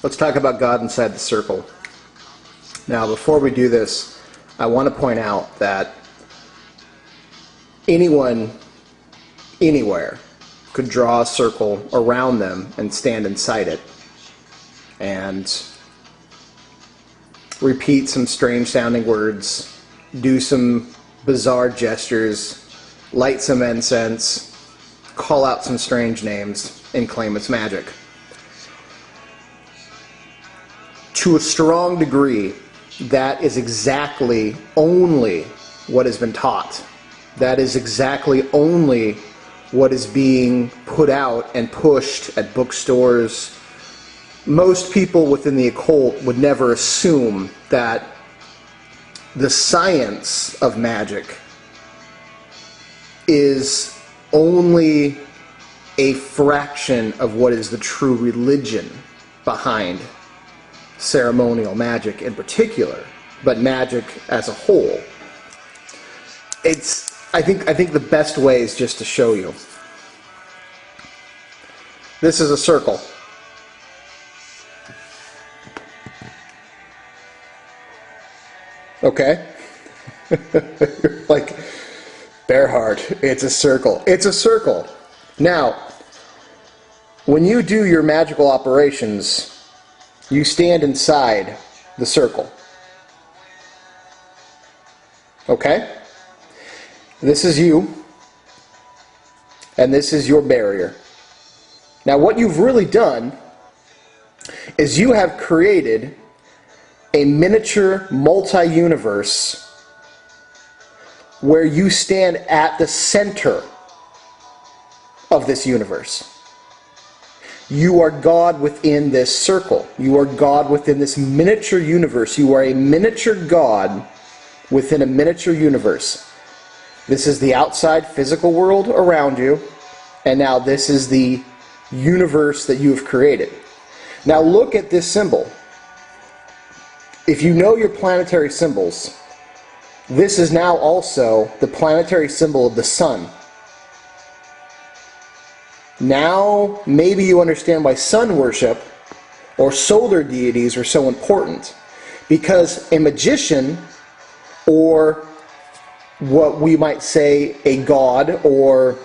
Let's talk about God inside the circle. Now, before we do this, I want to point out that anyone, anywhere, could draw a circle around them and stand inside it and repeat some strange sounding words, do some bizarre gestures, light some incense, call out some strange names, and claim it's magic. To a strong degree, that is exactly only what has been taught. That is exactly only what is being put out and pushed at bookstores. Most people within the occult would never assume that the science of magic is only a fraction of what is the true religion behind ceremonial magic in particular, but magic as a whole. I think the best way is just to show you. This is a circle. Okay? Like, Bearheart, it's a circle. It's a circle. Now, when you do your magical operations, you stand inside the circle. Okay? This is you, and this is your barrier. Now, what you've really done is you have created a miniature multi-universe where you stand at the center of this universe. You are God within this circle. You are God within this miniature universe. You are a miniature God within a miniature universe. This is the outside physical world around you, and now this is the universe that you have created. Now look at this symbol. If you know your planetary symbols, this is now also the planetary symbol of the sun. Now, maybe you understand why sun worship or solar deities are so important. Because a magician, or what we might say a god or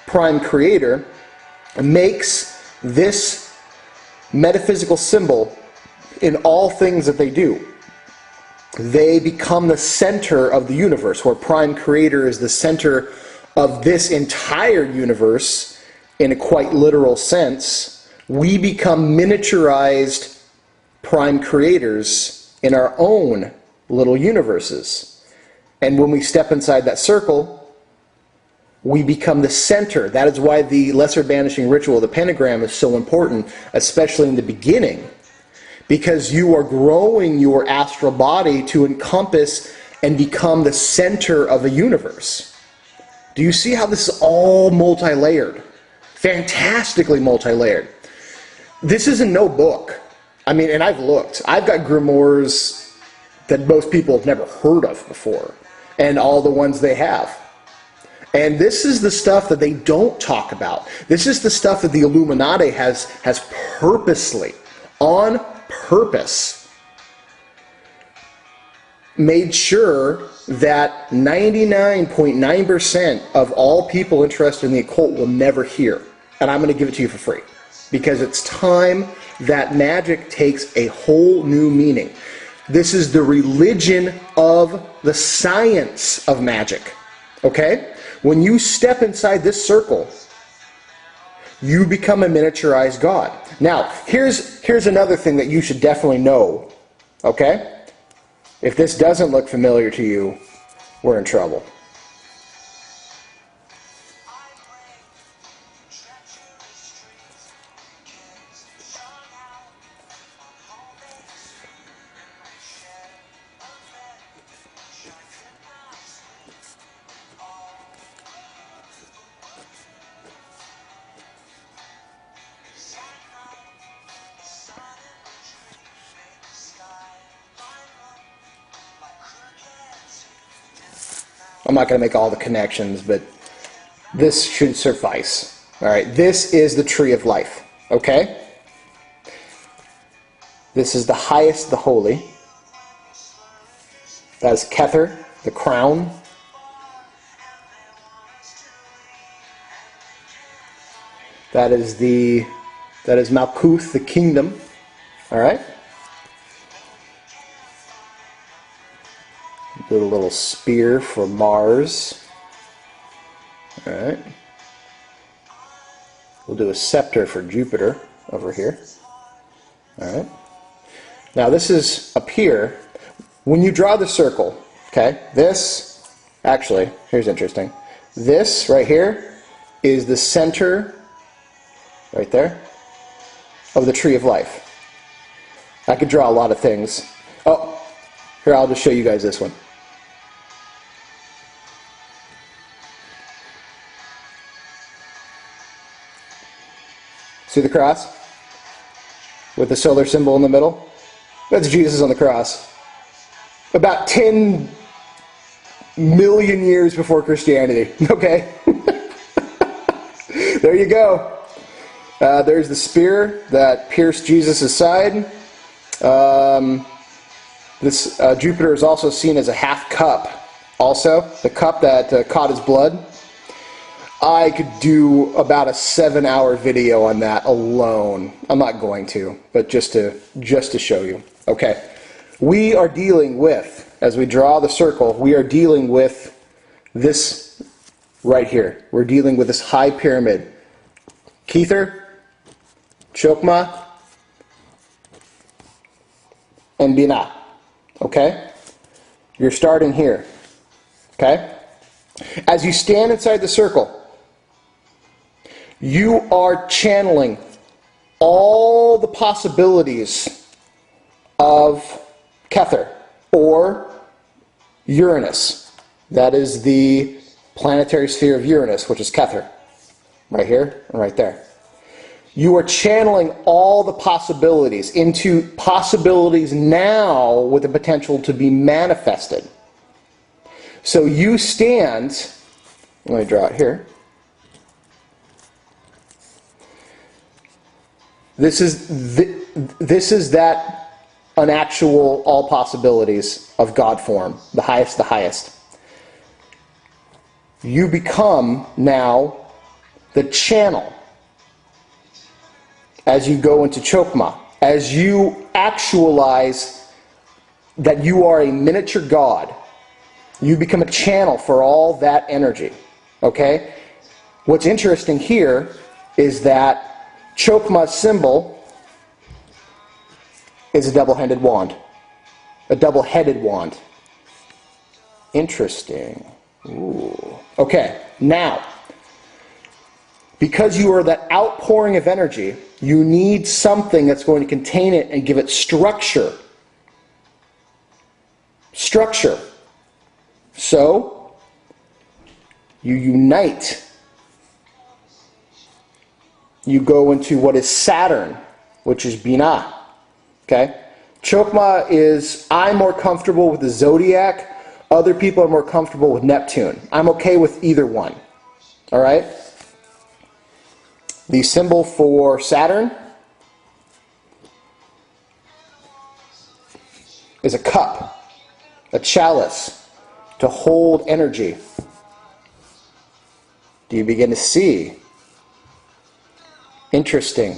prime creator, makes this metaphysical symbol in all things that they do. They become the center of the universe, where prime creator is the center of this entire universe. In a quite literal sense, we become miniaturized prime creators in our own little universes. And when we step inside that circle, we become the center. That is why the lesser banishing ritual of the pentagram is so important, especially in the beginning, because you are growing your astral body to encompass and become the center of a universe. Do you see how this is all multi-layered? Fantastically multi-layered. This is in no book. I mean, and I've looked. I've got grimoires that most people have never heard of before, and all the ones they have. And this is the stuff that they don't talk about. This is the stuff that the Illuminati has purposely, on purpose, made sure that 99.9% of all people interested in the occult will never hear. And I'm going to give it to you for free. Because it's time that magic takes a whole new meaning. This is the religion of the science of magic. Okay? When you step inside this circle, you become a miniaturized God. Now, here's another thing that you should definitely know. Okay? If this doesn't look familiar to you, we're in trouble. I'm not going to make all the connections, but this should suffice. All right, this is the tree of life, okay? This is the highest, the holy. That is Kether, the crown. That is Malkuth, the kingdom. All right. Do a little spear for Mars. All right. We'll do a scepter for Jupiter over here. All right. Now this is up here. When you draw the circle, okay, actually, here's interesting. This right here is the center, right there, of the tree of life. I could draw a lot of things. Oh, here, I'll just show you guys this one. See the cross? With the solar symbol in the middle? That's Jesus on the cross. About 10 million years before Christianity. Okay? There you go. There's the spear that pierced Jesus' side. Jupiter is also seen as a half cup. Also, the cup that caught his blood. I could do about a 7-hour video on that alone. I'm not going to, but just to show you. Okay. We are dealing with, as we draw the circle, we are dealing with this right here. We're dealing with this high pyramid. Kether, Chokmah, and Binah. Okay? You're starting here. Okay? As you stand inside the circle, you are channeling all the possibilities of Kether, or Uranus. That is the planetary sphere of Uranus, which is Kether. Right here and right there. You are channeling all the possibilities into possibilities now with the potential to be manifested. So you stand, let me draw it here. This is that unactual all possibilities of God form, the highest, the highest. You become now the channel as you go into Chokmah, as you actualize that you are a miniature God. You become a channel for all that energy. Okay? What's interesting here is that Chokmah's symbol is a double-handed wand. A double-headed wand. Interesting. Ooh. Okay, now, because you are that outpouring of energy, you need something that's going to contain it and give it structure. Structure. So, you unite. You go into what is Saturn, which is Binah. Okay? Chokmah is, I'm more comfortable with the zodiac. Other people are more comfortable with Neptune. I'm okay with either one. Alright? The symbol for Saturn is a cup, a chalice, to hold energy. Do you begin to see? Interesting.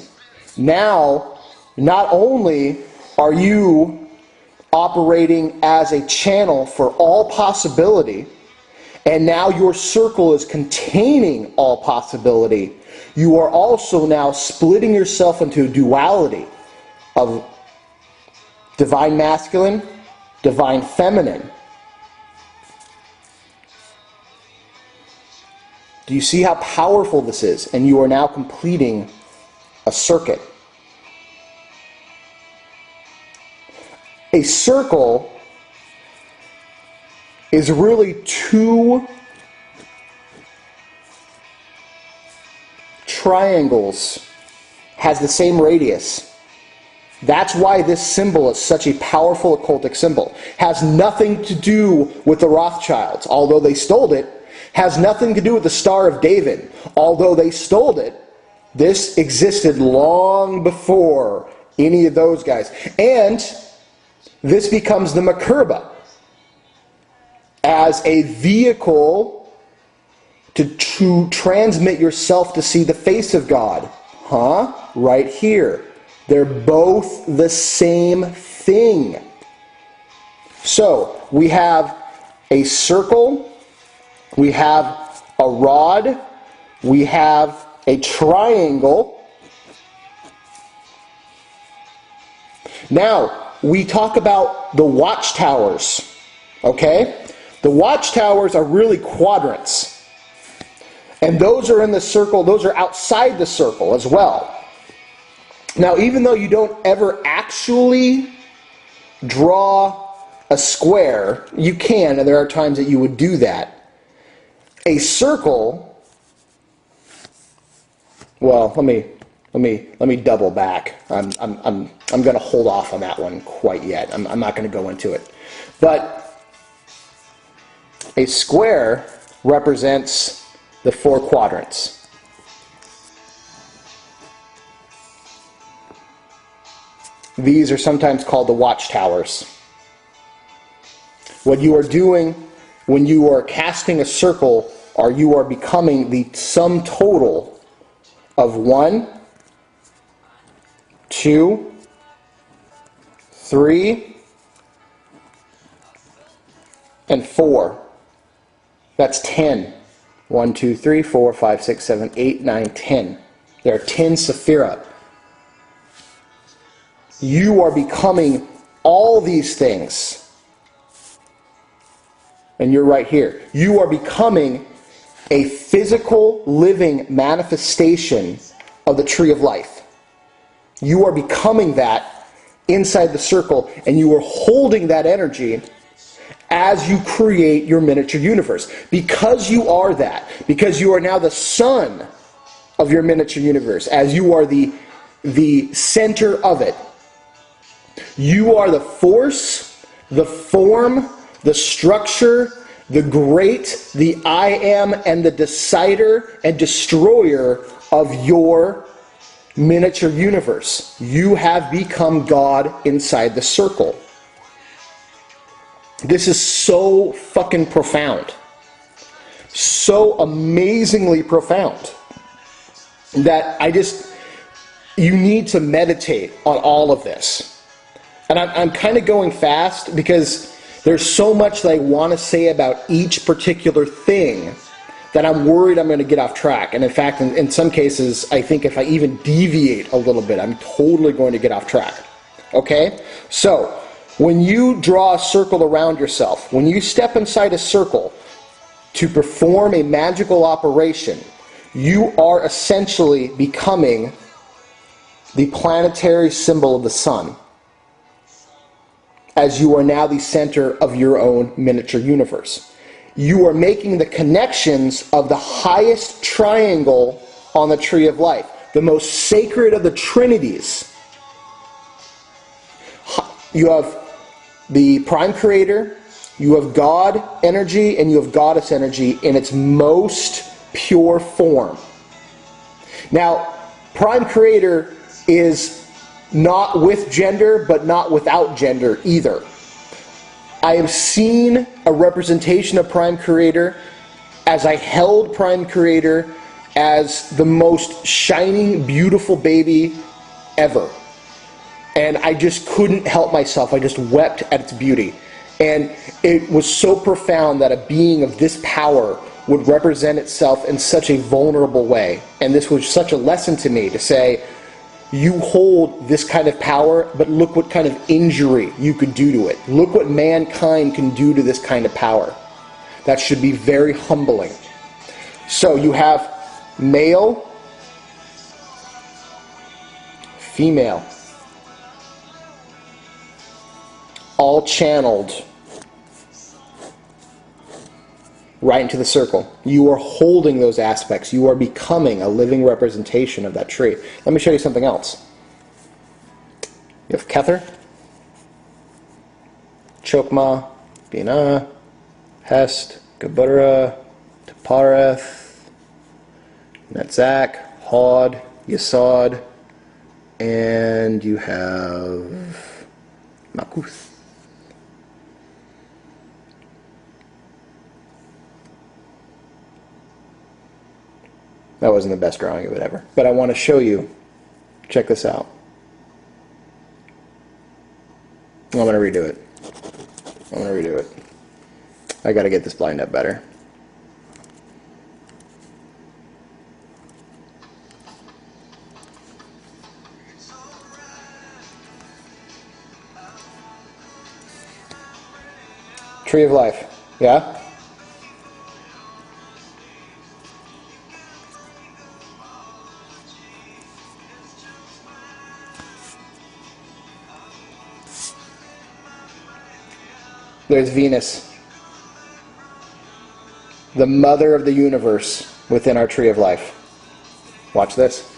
Now, not only are you operating as a channel for all possibility, and now your circle is containing all possibility, you are also now splitting yourself into a duality of divine masculine, divine feminine. Do you see how powerful this is? And you are now completing a circuit. A circle is really two triangles, has the same radius. That's why this symbol is such a powerful occultic symbol. Has nothing to do with the Rothschilds, although they stole it. Has nothing to do with the Star of David, although they stole it. This existed long before any of those guys. And this becomes the Makerba as a vehicle to transmit yourself to see the face of God. Right here. They're both the same thing. So, we have a circle, we have a rod, we have a triangle. Now, we talk about the watchtowers, okay? The watchtowers are really quadrants. And those are in the circle, those are outside the circle as well. Now, even though you don't ever actually draw a square, you can, and there are times that you would do that. A circle, well, let me double back. I'm going to hold off on that one quite yet. I'm not going to go into it. But a square represents the 4 quadrants. These are sometimes called the watchtowers. What you are doing when you are casting a circle, or you are becoming the sum total of 1, 2, 3, and 4. That's 10. 1, 2, 3, 4, 5, 6, 7, 8, 9, 10. There are 10 Sephirah. You are becoming all these things. And you're right here. You are becoming a physical, living manifestation of the tree of life. You are becoming that inside the circle, and you are holding that energy as you create your miniature universe. Because you are that, because you are now the sun of your miniature universe, as you are the center of it. You are the force, the form, the structure, the great, the I am, and the decider and destroyer of your miniature universe. You have become God inside the circle. This is so fucking profound. So amazingly profound that you need to meditate on all of this. And I'm kind of going fast because there's so much that I want to say about each particular thing that I'm worried I'm going to get off track. And in fact, in some cases, I think if I even deviate a little bit, I'm totally going to get off track. Okay? So, when you draw a circle around yourself, when you step inside a circle to perform a magical operation, you are essentially becoming the planetary symbol of the sun, as you are now the center of your own miniature universe. You are making the connections of the highest triangle on the tree of life, the most sacred of the trinities. You have the prime creator, you have God energy, and you have goddess energy in its most pure form. Now, prime creator is not with gender, but not without gender either. I have seen a representation of Prime Creator as I held Prime Creator as the most shining, beautiful baby ever. And I just couldn't help myself. I just wept at its beauty. And it was so profound that a being of this power would represent itself in such a vulnerable way. And this was such a lesson to me to say, you hold this kind of power, but look what kind of injury you could do to it. Look what mankind can do to this kind of power. That should be very humbling. So you have male, female, all channeled right into the circle. You are holding those aspects. You are becoming a living representation of that tree. Let me show you something else. You have Kether, Chokmah, Binah, Hest, Geburah, Tepareth, Netzach, Hod, Yesod, And you have Malkuth. That wasn't the best drawing of it ever. But I want to show you. Check this out. I'm going to redo it. I got to get this lined up better. Tree of Life. Yeah? There's Venus, the mother of the universe within our Tree of Life. Watch this.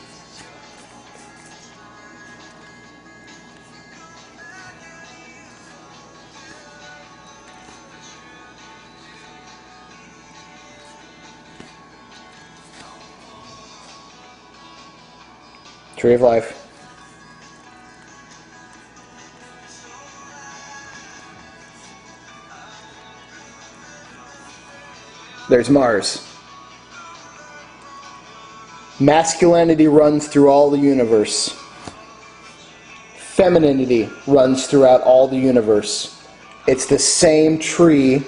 Tree of Life. There's Mars. Masculinity runs through all the universe. Femininity runs throughout all the universe. It's the same tree,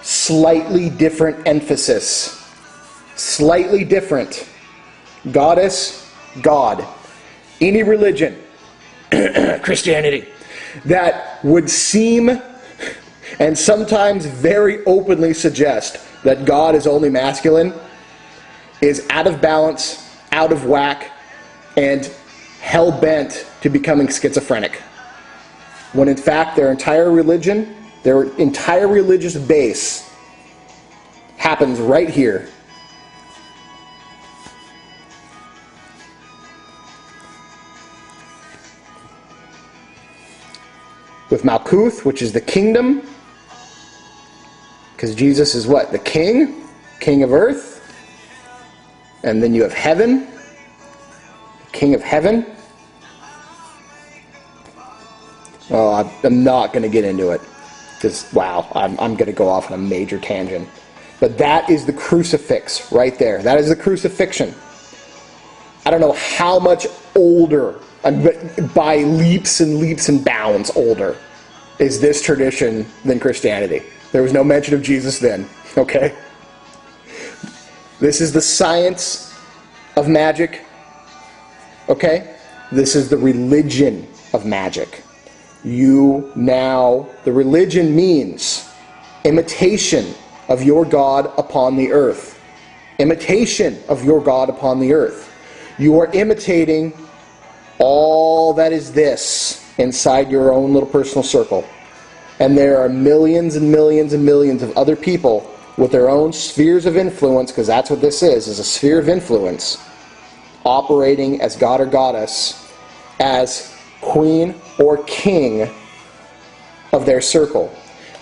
slightly different emphasis. Slightly different. Goddess, God. Any religion, Christianity, that would seem and sometimes very openly suggest that God is only masculine is out of balance, out of whack, and hell-bent to becoming schizophrenic. When in fact their entire religion, their entire religious base happens right here. With Malkuth, which is the kingdom, because Jesus is what? The king? King of earth. And then you have heaven. King of heaven. Oh, I'm not going to get into it. Because, wow, I'm going to go off on a major tangent. But that is the crucifix right there. That is the crucifixion. I don't know how much older, by leaps and leaps and bounds older, is this tradition than Christianity. There was no mention of Jesus then, okay? This is the science of magic, okay? This is the religion of magic. The religion means imitation of your God upon the earth. Imitation of your God upon the earth. You are imitating all that is this inside your own little personal circle. And there are millions and millions and millions of other people with their own spheres of influence, because that's what this is a sphere of influence, operating as God or goddess, as queen or king of their circle.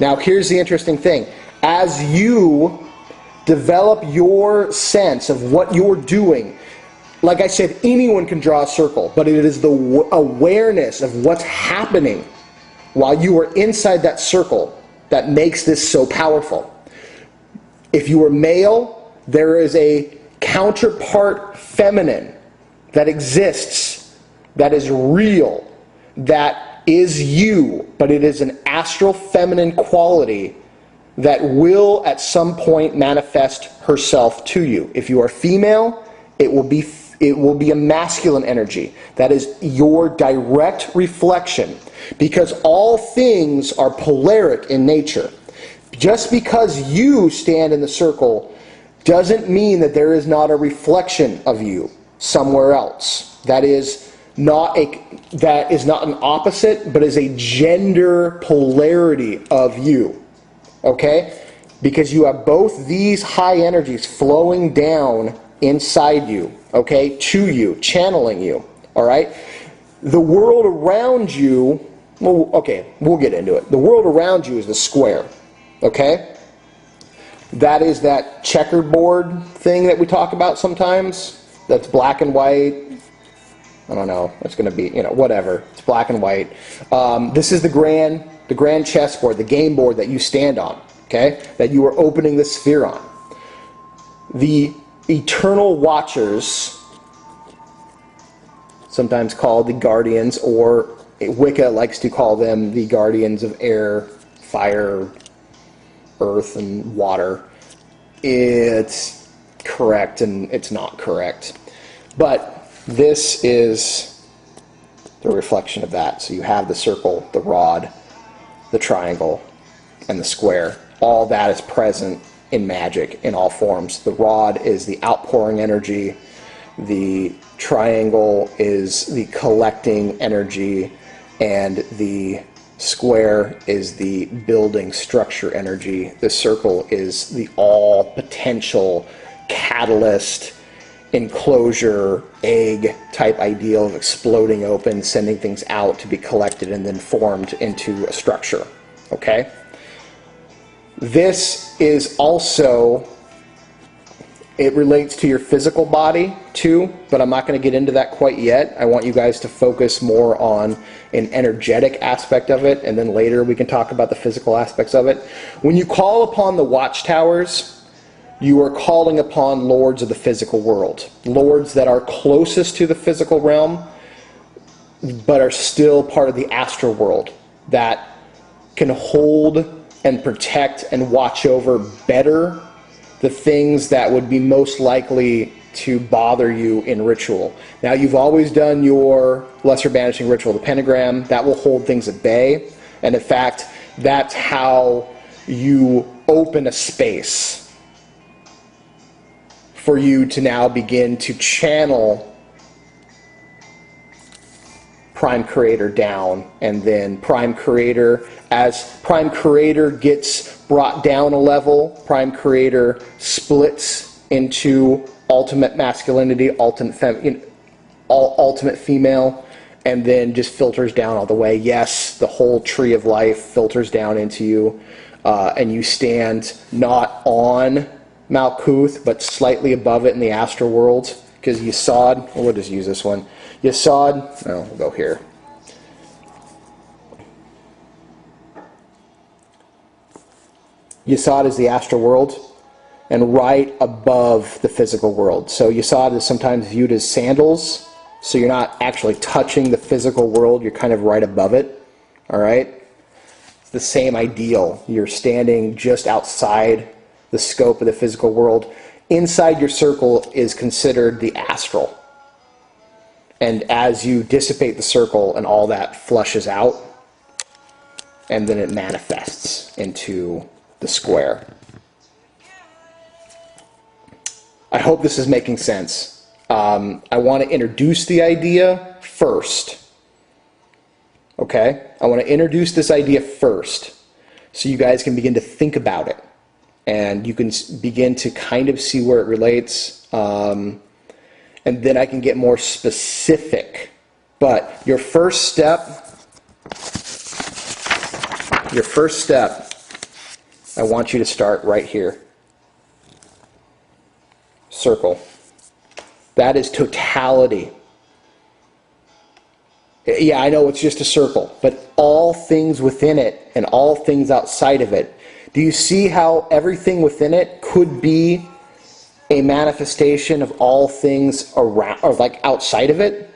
Now here's the interesting thing. As you develop your sense of what you're doing, like I said, anyone can draw a circle, but it is the awareness of what's happening while you are inside that circle that makes this so powerful. If you are male, there is a counterpart feminine that exists, that is real, that is you, but it is an astral feminine quality that will at some point manifest herself to you. If you are female, it will be a masculine energy. That is your direct reflection. Because all things are polaric in nature. Just because you stand in the circle doesn't mean that there is not a reflection of you somewhere else. That is not an opposite, but is a gender polarity of you. Okay? Because you have both these high energies flowing down inside you, okay, to you, channeling you. All right? The world around you, well, okay, we'll get into it. The world around you is the square, okay? That is that checkerboard thing that we talk about sometimes. That's black and white, I don't know. It's going to be, whatever. It's black and white. This is the grand chessboard, the game board that you stand on, okay? That you are opening the sphere on. The eternal watchers, sometimes called the guardians, or Wicca likes to call them the guardians of air, fire, earth, and water. It's correct and it's not correct. But this is the reflection of that. So you have the circle, the rod, the triangle, and the square. All that is present in magic in all forms. The rod is the outpouring energy. The triangle is the collecting energy. And the square is the building structure energy. The circle is the all potential catalyst, enclosure, egg type ideal of exploding open, sending things out to be collected and then formed into a structure. Okay? This is also, it relates to your physical body too, but I'm not going to get into that quite yet. I want you guys to focus more on an energetic aspect of it, and then later we can talk about the physical aspects of it. When you call upon the watchtowers, you are calling upon lords of the physical world. Lords that are closest to the physical realm, but are still part of the astral world, that can hold and protect and watch over better the things that would be most likely to bother you in ritual. Now, you've always done your lesser banishing ritual, the pentagram. That will hold things at bay. And in fact, that's how you open a space for you to now begin to channel Prime Creator down, and then Prime Creator, as Prime Creator gets brought down a level, Prime Creator splits into ultimate masculinity, ultimate female, and then just filters down all the way. Yes, the whole tree of life filters down into you, and you stand not on Malkuth, but slightly above it in the astral world, because Yesod, we'll just use this one. Yesod, we'll go here. Yesod is the astral world, and right above the physical world. So Yesod is sometimes viewed as sandals, so you're not actually touching the physical world, you're kind of right above it, all right? It's the same ideal. You're standing just outside the scope of the physical world. Inside your circle is considered the astral. And as you dissipate the circle and all that flushes out, and then it manifests into the square. I hope this is making sense. I want to introduce the idea first. Okay? I want to introduce this idea first so you guys can begin to think about it. And you can begin to kind of see where it relates. And then I can get more specific. But your first step, I want you to start right here. Circle. That is totality. Yeah, I know it's just a circle, but all things within it and all things outside of it. Do you see how everything within it could be a manifestation of all things around, or like outside of it?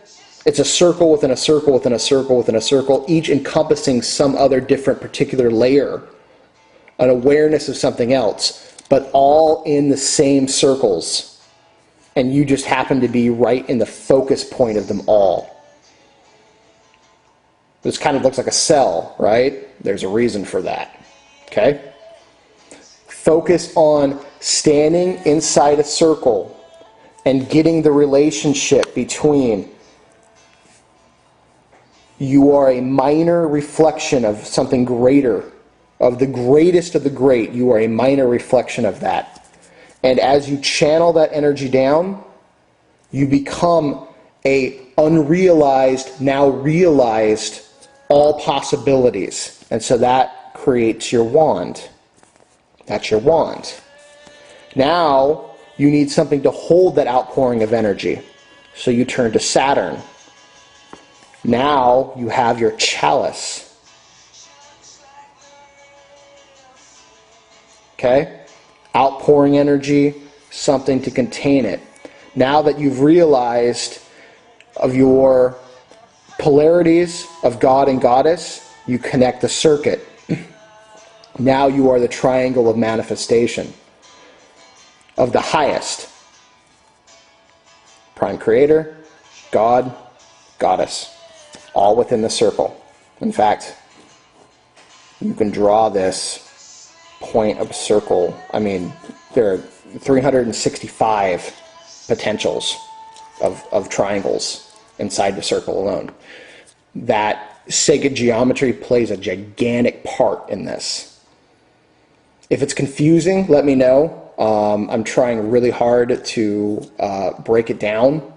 It's a circle within a circle within a circle within a circle, each encompassing some other different particular layer, an awareness of something else, but all in the same circles. And you just happen to be right in the focus point of them all. This kind of looks like a cell, right? There's a reason for that. Okay? Focus on standing inside a circle and getting the relationship between you are a minor reflection of something greater, of the greatest of the great. You are a minor reflection of that. And as you channel that energy down, you become a unrealized, now realized, all possibilities. And so that creates your wand. That's your wand. Now, you need something to hold that outpouring of energy. So you turn to Saturn. Now you have your chalice. Okay? Outpouring energy, something to contain it. Now that you've realized of your polarities of God and Goddess, you connect the circuit. Now you are the triangle of manifestation of the highest. Prime Creator, God, Goddess, all within the circle. In fact, you can draw this point of circle. I mean, there are 365 potentials of triangles inside the circle alone. That sacred geometry plays a gigantic part in this. If it's confusing, let me know. I'm trying really hard to break it down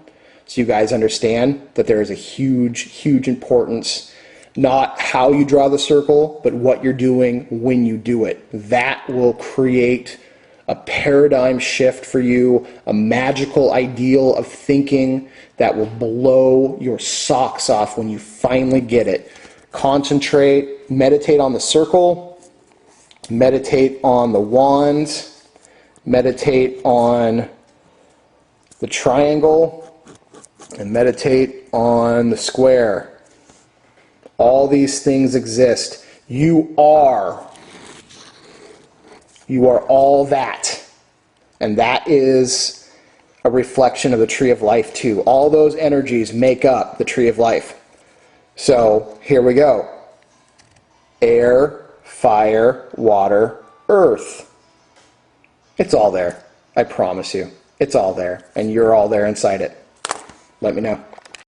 so you guys understand that there is a huge, huge importance, not how you draw the circle, but what you're doing when you do it. That will create a paradigm shift for you, a magical ideal of thinking that will blow your socks off when you finally get it. Concentrate, meditate on the circle, meditate on the wand, meditate on the triangle, and meditate on the square. All these things exist. You are all that. And that is a reflection of the tree of life too. All those energies make up the tree of life. So here we go. Air, fire, water, earth. It's all there. I promise you. It's all there. And you're all there inside it. Let me know.